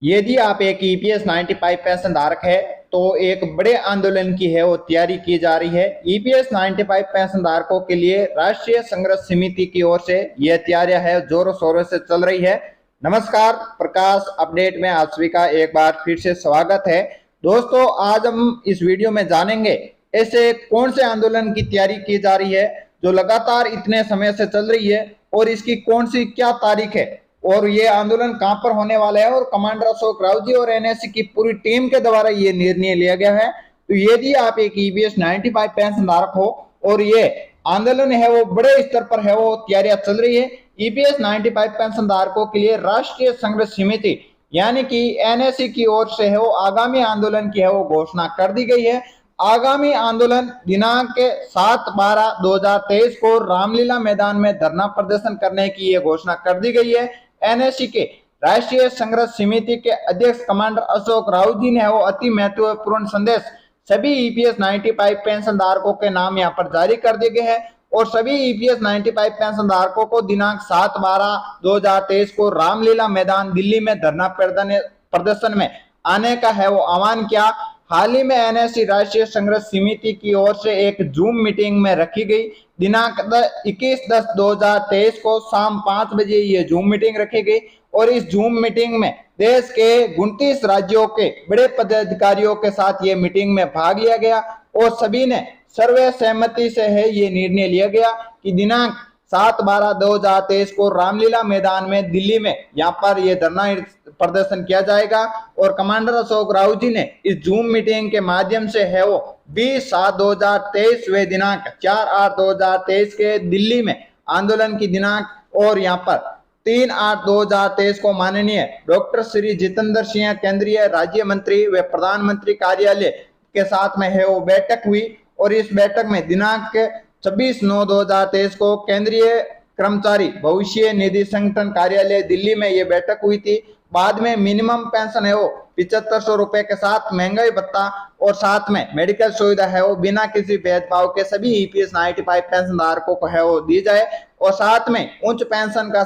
यदि आप एक ईपीएस 95 पेंशन धारक है तो एक बड़े आंदोलन की है वो तैयारी की जा रही है। ईपीएस 95 पेंशन धारकों के लिए राष्ट्रीय संघर्ष समिति की ओर से यह तैयारियां है जोरों शोरों से चल रही है। नमस्कार, प्रकाश अपडेट में आप सभी का एक बार फिर से स्वागत है। दोस्तों, आज हम इस वीडियो में जानेंगे ऐसे कौन से आंदोलन की तैयारी की जा रही है जो लगातार इतने समय से चल रही है और इसकी कौन सी क्या तारीख है और ये आंदोलन कहां पर होने वाला है और कमांडर अशोक राव जी और एनएससी की पूरी टीम के द्वारा ये निर्णय लिया गया है। तो यदि आप एक ईपीएस 95 पेंशन धारक हो और ये आंदोलन है वो बड़े स्तर पर है वो तैयारियां चल रही है। ईपीएस 95 पेंशन धारकों के लिए राष्ट्रीय संघर्ष समिति यानी कि एनएससी की ओर से है वो आगामी आंदोलन की है वो घोषणा कर दी गई है। आगामी आंदोलन दिनांक 7/12/2023 को रामलीला मैदान में धरना प्रदर्शन करने की ये घोषणा कर दी गई है। एनएससी के राष्ट्रीय संघर्ष समिति के अध्यक्ष कमांडर अशोक राव जी ने वो अति महत्वपूर्ण संदेश सभी ईपीएस 95 पेंशन धारकों के नाम यहाँ पर जारी कर दिए गए हैं और सभी ईपीएस 95 पेंशन धारकों को दिनांक 7/12/2023 को रामलीला मैदान दिल्ली में धरना प्रदर्शन में आने का है वो आह्वान किया। हाल ही में एनएससी राष्ट्रीय संघर्ष समिति की ओर से एक जूम मीटिंग में रखी गई। दिनांक 21/10/2023 को शाम 5 बजे ये जूम मीटिंग रखी गई और इस जूम मीटिंग में देश के 29 राज्यों के बड़े पदाधिकारियों के साथ ये मीटिंग में भाग लिया गया और सभी ने सर्वे सहमति से है ये निर्णय लिया गया कि दिनांक 7/12/2023 को रामलीला मैदान में दिल्ली में यहाँ पर ये धरना प्रदर्शन किया जाएगा और कमांडर अशोक राव जी ने इस जूम मीटिंग के माध्यम से है वो 20/7/2023 वे दिनांक 4/8/2023 के दिल्ली में आंदोलन की दिनांक और यहाँ पर 3/8/2023 को माननीय डॉक्टर श्री जितेंद्र सिंह केंद्रीय राज्य मंत्री व प्रधानमंत्री कार्यालय के साथ में है वो बैठक हुई और इस बैठक में दिनांक 26/9/2023 को केंद्रीय कर्मचारी भविष्य निधि संगठन कार्यालय दिल्ली में ये बैठक हुई थी। बाद में मिनिमम पेंशन है वो 7500 रुपए के साथ महंगाई भत्ता और साथ में मेडिकल सुविधा है वो बिना किसी भेदभाव के सभी ईपीएस 95 पेंशन धारकों को है वो दी जाए और साथ में उच्च पेंशन का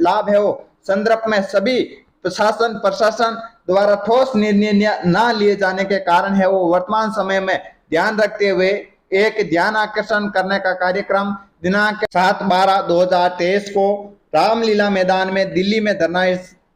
लाभ है वो संदर्भ में सभी प्रशासन द्वारा ठोस निर्णय न लिए जाने के कारण है वो वर्तमान समय में ध्यान रखते हुए एक ध्यान आकर्षण करने का कार्यक्रम दिनांक 7/12/2023 को रामलीला मैदान में दिल्ली में धरना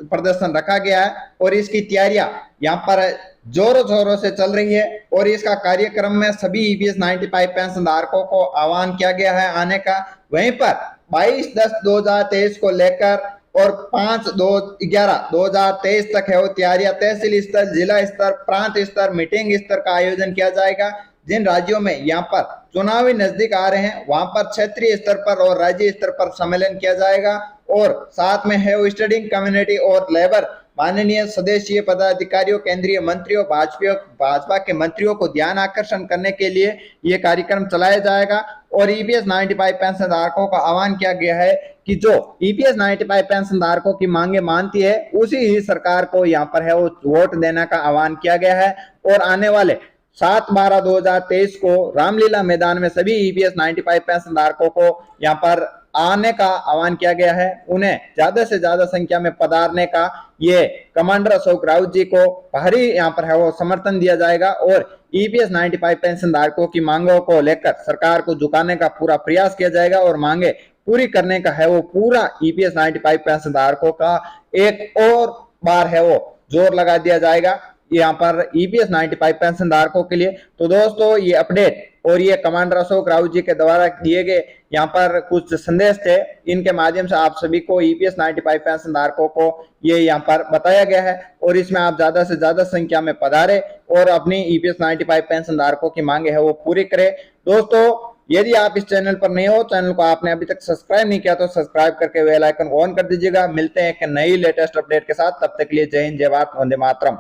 प्रदर्शन रखा गया है और इसकी तैयारियां यहाँ पर जोरों शोरों से चल रही है और इसका कार्यक्रम में सभी ईपीएस 95 पेंशन धारकों को आह्वान किया गया है आने का। वहीं पर 22/10/2023 को लेकर और 5/2/11/2023 तक है वो तैयारियां तहसील स्तर, जिला स्तर, प्रांत स्तर, मीटिंग स्तर का आयोजन किया जाएगा। जिन राज्यों में यहाँ पर चुनावी नजदीक आ रहे हैं वहां पर क्षेत्रीय स्तर पर और राज्य स्तर पर सम्मेलन किया जाएगा और साथ में है वो स्टडिंग कम्युनिटी और लेबर माननीय सदस्यीय पदाधिकारियों, केंद्रीय मंत्रियों, भाजपा के मंत्रियों को ध्यान आकर्षण करने के लिए ये कार्यक्रम चलाया जाएगा और ईपीएस 95 पेंशन धारकों का आह्वान किया गया है कि जो ईपीएस 95 पेंशन धारकों की मांगे मानती है उसी ही सरकार को यहाँ पर है वो वोट देने का आह्वान किया गया है और आने वाले 7/12/2023 को रामलीला मैदान में सभी ईपीएस 95 पेंशन धारकों को यहाँ पर आने का आह्वान किया गया है। उन्हें ज्यादा से ज्यादा संख्या में पधारने का ये कमांडर अशोक राव जी को भारी यहाँ पर है वो समर्थन दिया जाएगा और ईपीएस 95 पेंशन धारकों की मांगों को लेकर सरकार को झुकाने का पूरा प्रयास किया जाएगा और मांगे पूरी करने का है वो पूरा ईपीएस 95 पेंशन धारकों का एक और बार है वो जोर लगा दिया जाएगा यहाँ पर ईपीएस 95 पेंशन धारकों के लिए। तो दोस्तों, ये अपडेट और ये कमांडर अशोक राव जी के द्वारा दिए गए यहाँ पर कुछ संदेश थे, इनके माध्यम से आप सभी को ईपीएस 95 पेंशन धारकों को ये यहाँ पर बताया गया है और इसमें आप ज्यादा से ज्यादा संख्या में पधारे और अपनी ईपीएस 95 पेंशन धारकों की मांगे है वो पूरी करें। दोस्तों, यदि आप इस चैनल पर नए हो, चैनल को आपने अभी तक सब्सक्राइब नहीं किया तो सब्सक्राइब करके बेल आइकन ऑन कर दीजिएगा। मिलते हैं एक नई लेटेस्ट अपडेट के साथ, तब तक के लिए जय हिंद, जय भारत, वंदे मातरम।